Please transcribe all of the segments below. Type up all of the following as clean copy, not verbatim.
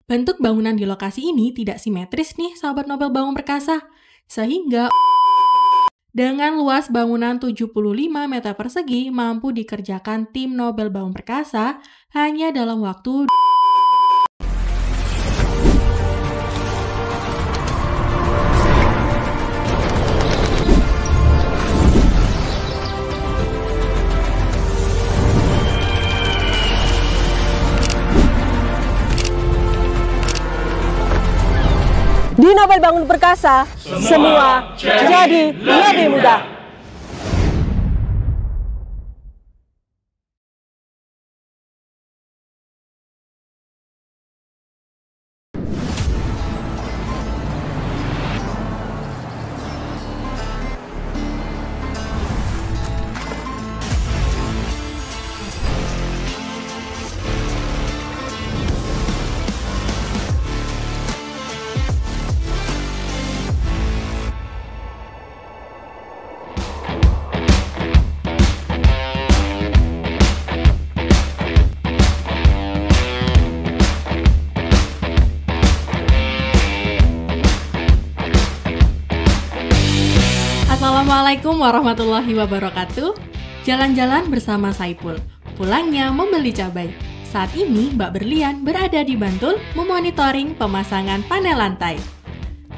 Bentuk bangunan di lokasi ini tidak simetris nih, sahabat Nobel Bangun Perkasa. Sehingga dengan luas bangunan 75 meter persegi mampu dikerjakan tim Nobel Bangun Perkasa hanya dalam waktu Di Nobel Bangun Perkasa, semua jadi lebih mudah. Assalamualaikum warahmatullahi wabarakatuh. Jalan-jalan bersama Saipul. Pulangnya membeli cabai. Saat ini Mbak Berlian berada di Bantul memonitoring pemasangan panel lantai.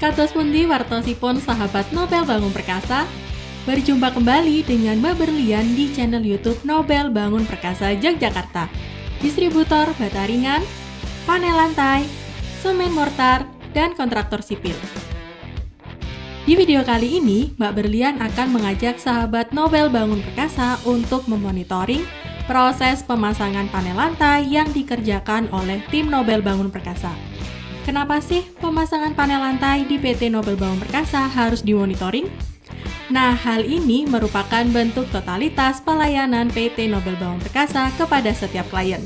Kados pundi wartosipun sahabat Nobel Bangun Perkasa. Berjumpa kembali dengan Mbak Berlian di channel YouTube Nobel Bangun Perkasa Yogyakarta. Distributor bata ringan, panel lantai, semen mortar, dan kontraktor sipil. Di video kali ini, Mbak Berlian akan mengajak sahabat Nobel Bangun Perkasa untuk memonitoring proses pemasangan panel lantai yang dikerjakan oleh tim Nobel Bangun Perkasa. Kenapa sih pemasangan panel lantai di PT Nobel Bangun Perkasa harus dimonitoring? Nah, hal ini merupakan bentuk totalitas pelayanan PT Nobel Bangun Perkasa kepada setiap klien.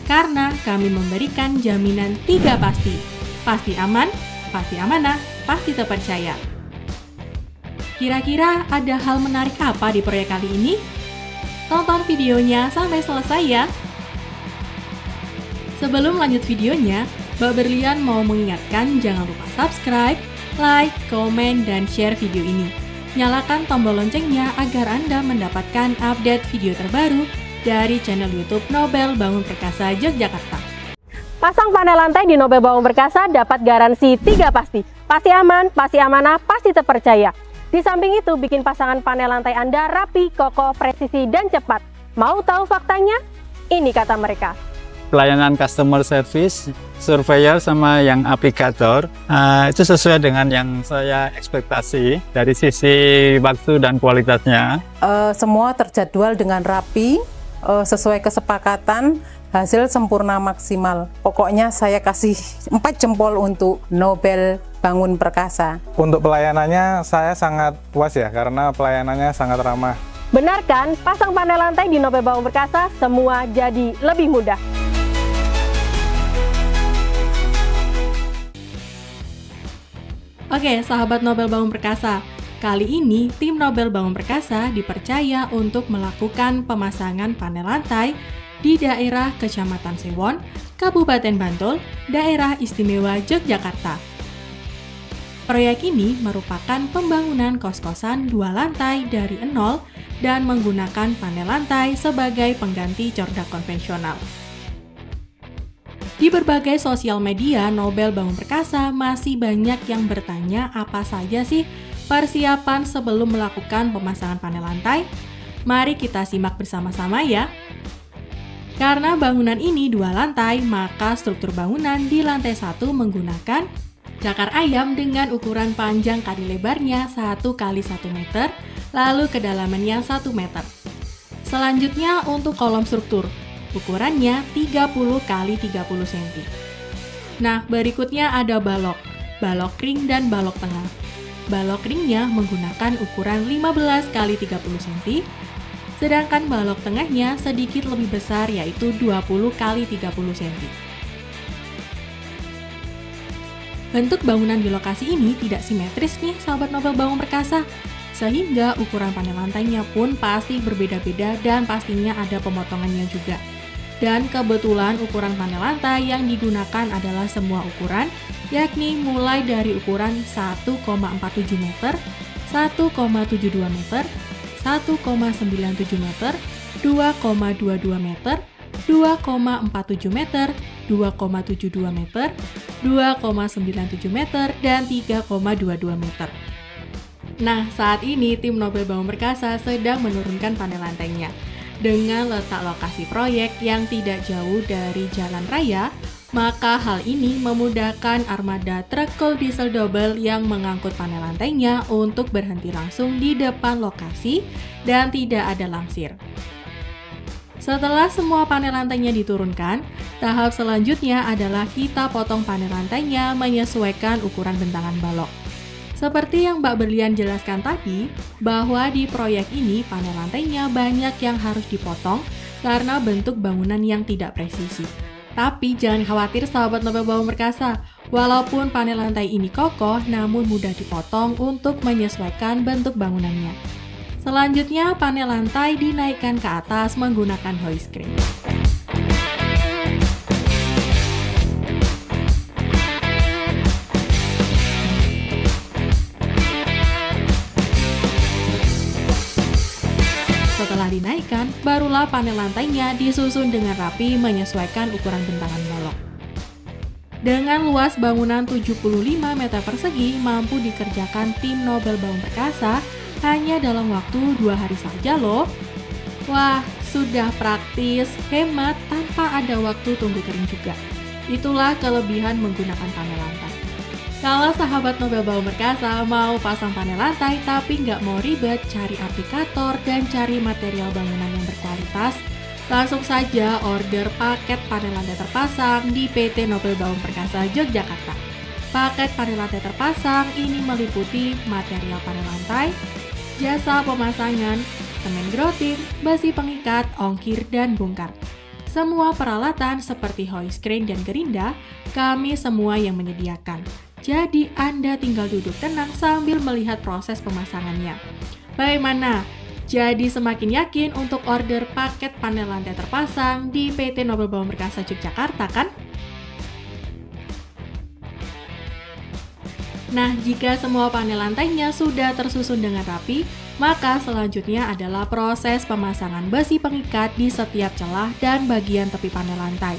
Karena kami memberikan jaminan 3 pasti. Pasti aman, pasti amanah, pasti terpercaya. Kira-kira ada hal menarik apa di proyek kali ini? Tonton videonya sampai selesai ya! Sebelum lanjut videonya, Mbak Berlian mau mengingatkan jangan lupa subscribe, like, komen, dan share video ini. Nyalakan tombol loncengnya agar Anda mendapatkan update video terbaru dari channel YouTube Nobel Bangun Perkasa Yogyakarta. Pasang panel lantai di Nobel Bangun Perkasa dapat garansi 3 pasti. Pasti aman, pasti amanah, pasti terpercaya. Di samping itu, bikin pasangan panel lantai Anda rapi, kokoh, presisi, dan cepat. Mau tahu faktanya? Ini kata mereka. Pelayanan customer service, surveyor, sama yang aplikator, itu sesuai dengan yang saya ekspektasi dari sisi waktu dan kualitasnya. Semua terjadwal dengan rapi, sesuai kesepakatan, hasil sempurna maksimal. Pokoknya saya kasih 4 jempol untuk Nobel Bangun Perkasa. Untuk pelayanannya saya sangat puas ya, karena pelayanannya sangat ramah. Benar kan? Pasang panel lantai di Nobel Bangun Perkasa, semua jadi lebih mudah. Oke, sahabat Nobel Bangun Perkasa. Kali ini, tim Nobel Bangun Perkasa dipercaya untuk melakukan pemasangan panel lantai di daerah Kecamatan Sewon, Kabupaten Bantul, Daerah Istimewa Yogyakarta. Proyek ini merupakan pembangunan kos-kosan 2 lantai dari nol dan menggunakan panel lantai sebagai pengganti cordak konvensional. Di berbagai sosial media, Nobel Bangun Perkasa masih banyak yang bertanya apa saja sih persiapan sebelum melakukan pemasangan panel lantai. Mari kita simak bersama-sama ya. Karena bangunan ini 2 lantai, maka struktur bangunan di lantai 1 menggunakan cakar ayam dengan ukuran panjang kali lebarnya 1 kali 1 meter, lalu kedalamannya 1 meter. Selanjutnya untuk kolom struktur, ukurannya 30 kali 30 cm. Nah, berikutnya ada balok ring dan balok tengah. Balok ringnya menggunakan ukuran 15 kali 30 cm, sedangkan balok tengahnya sedikit lebih besar yaitu 20 kali 30 cm. Bentuk bangunan di lokasi ini tidak simetris nih sahabat Nobel Bangun Perkasa, sehingga ukuran panel lantainya pun pasti berbeda-beda dan pastinya ada pemotongannya juga. Dan kebetulan ukuran panel lantai yang digunakan adalah semua ukuran, yakni mulai dari ukuran 1,47 meter, 1,72 meter, 1,97 meter, 2,22 meter, 2,47 meter, 2,72 meter, 2,97 meter, dan 3,22 meter. Nah, saat ini tim Nobel Bangun Perkasa sedang menurunkan panel lantainya. Dengan letak lokasi proyek yang tidak jauh dari jalan raya, maka hal ini memudahkan armada truk diesel double yang mengangkut panel lantainya untuk berhenti langsung di depan lokasi dan tidak ada langsir. Setelah semua panel lantainya diturunkan, tahap selanjutnya adalah kita potong panel lantainya menyesuaikan ukuran bentangan balok. Seperti yang Mbak Berlian jelaskan tadi, bahwa di proyek ini panel lantainya banyak yang harus dipotong karena bentuk bangunan yang tidak presisi. Tapi jangan khawatir sahabat Nobel Bangun Perkasa, walaupun panel lantai ini kokoh namun mudah dipotong untuk menyesuaikan bentuk bangunannya. Selanjutnya panel lantai dinaikkan ke atas menggunakan hoist crane. Setelah dinaikkan, barulah panel lantainya disusun dengan rapi menyesuaikan ukuran bentangan balok. Dengan luas bangunan 75 meter persegi mampu dikerjakan tim Nobel Bangun Perkasa hanya dalam waktu 2 hari saja loh. Wah, sudah praktis, hemat, tanpa ada waktu tunggu kering juga. Itulah kelebihan menggunakan panel lantai. Kalau sahabat Nobel Bangun Perkasa mau pasang panel lantai tapi nggak mau ribet cari aplikator dan cari material bangunan yang berkualitas, langsung saja order paket panel lantai terpasang di PT Nobel Bangun Perkasa Yogyakarta. Paket panel lantai terpasang ini meliputi material panel lantai, jasa pemasangan, semen grouting, besi pengikat, ongkir, dan bongkar. Semua peralatan seperti hoist crane dan gerinda, kami semua yang menyediakan. Jadi Anda tinggal duduk tenang sambil melihat proses pemasangannya. Bagaimana? Jadi semakin yakin untuk order paket panel lantai terpasang di PT Nobel Bangun Perkasa Yogyakarta kan? Nah, jika semua panel lantainya sudah tersusun dengan rapi, maka selanjutnya adalah proses pemasangan besi pengikat di setiap celah dan bagian tepi panel lantai.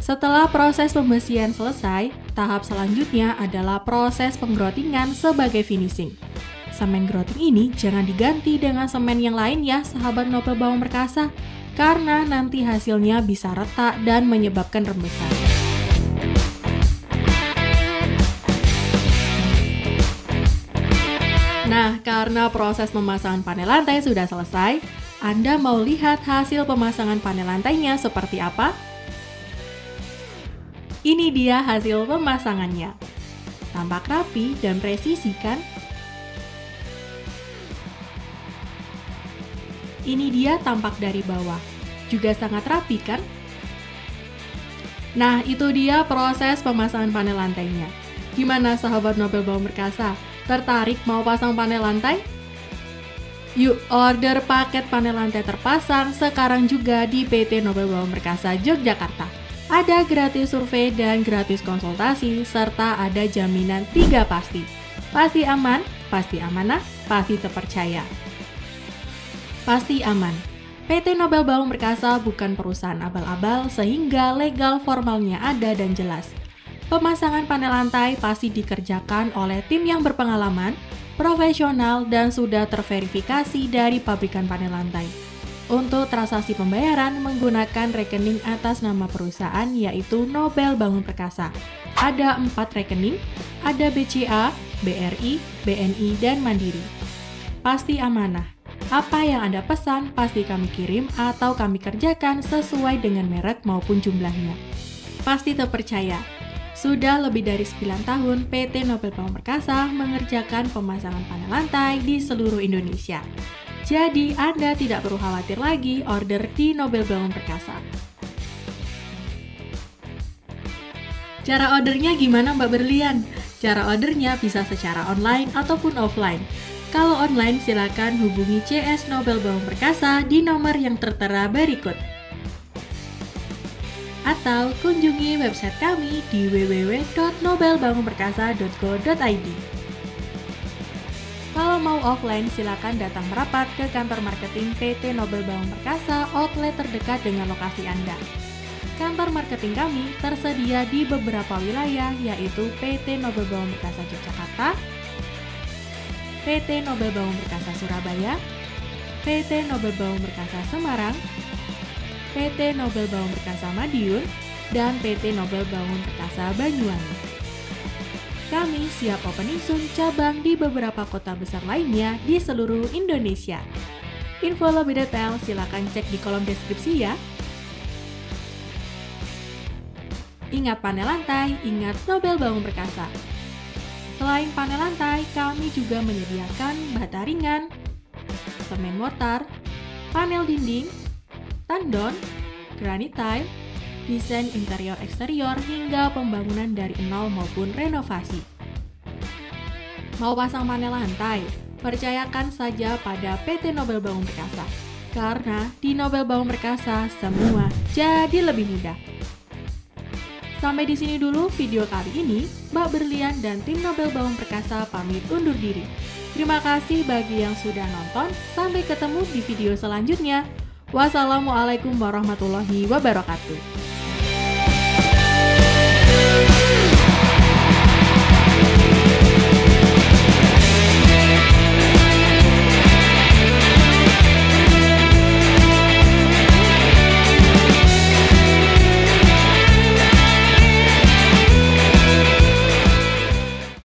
Setelah proses pembesian selesai, tahap selanjutnya adalah proses penggrotingan sebagai finishing. Semen grouting ini jangan diganti dengan semen yang lain ya sahabat Nobel Bangun Perkasa, karena nanti hasilnya bisa retak dan menyebabkan rembesan. Nah, karena proses pemasangan panel lantai sudah selesai, Anda mau lihat hasil pemasangan panel lantainya seperti apa? Ini dia hasil pemasangannya. Tampak rapi dan presisi kan? Ini dia tampak dari bawah. Juga sangat rapi kan? Nah, itu dia proses pemasangan panel lantainya. Gimana sahabat Nobel Bangun Perkasa? Tertarik mau pasang panel lantai? Yuk order paket panel lantai terpasang sekarang juga di PT Nobel Bangun Perkasa Yogyakarta. Ada gratis survei dan gratis konsultasi, serta ada jaminan 3 pasti. Pasti aman, pasti amanah, pasti terpercaya. Pasti aman. PT Nobel Bangun Perkasa bukan perusahaan abal-abal sehingga legal formalnya ada dan jelas. Pemasangan panel lantai pasti dikerjakan oleh tim yang berpengalaman, profesional, dan sudah terverifikasi dari pabrikan panel lantai. Untuk transaksi pembayaran menggunakan rekening atas nama perusahaan yaitu Nobel Bangun Perkasa. Ada 4 rekening, ada BCA, BRI, BNI, dan Mandiri. Pasti amanah. Apa yang Anda pesan pasti kami kirim atau kami kerjakan sesuai dengan merek maupun jumlahnya. Pasti terpercaya. Sudah lebih dari 9 tahun PT Nobel Bangun Perkasa mengerjakan pemasangan panel lantai di seluruh Indonesia. Jadi, Anda tidak perlu khawatir lagi order di Nobel Bangun Perkasa. Cara ordernya gimana Mbak Berlian? Cara ordernya bisa secara online ataupun offline. Kalau online silakan hubungi CS Nobel Bangun Perkasa di nomor yang tertera berikut. Atau kunjungi website kami di www.nobelbangunperkasa.go.id. Kalau mau offline silakan datang merapat ke kantor marketing PT Nobel Bangun Perkasa outlet terdekat dengan lokasi Anda. Kantor marketing kami tersedia di beberapa wilayah yaitu PT Nobel Bangun Perkasa Yogyakarta, PT Nobel Bangun Perkasa Surabaya, PT Nobel Bangun Perkasa Semarang, PT Nobel Bangun Perkasa Madiun, dan PT Nobel Bangun Perkasa Banyuwangi. Kami siap opening soon cabang di beberapa kota besar lainnya di seluruh Indonesia. Info lebih detail silakan cek di kolom deskripsi ya. Ingat panel lantai, ingat Nobel Bangun Perkasa. Selain panel lantai, kami juga menyediakan bata ringan, semen mortar, panel dinding, tandon, granit tile, desain interior eksterior hingga pembangunan dari nol maupun renovasi. Mau pasang panel lantai? Percayakan saja pada PT Nobel Bangun Perkasa. Karena di Nobel Bangun Perkasa semua jadi lebih mudah. Sampai di sini dulu video kali ini. Mbak Berlian dan tim Nobel Bangun Perkasa pamit undur diri. Terima kasih bagi yang sudah nonton. Sampai ketemu di video selanjutnya. Wassalamualaikum warahmatullahi wabarakatuh.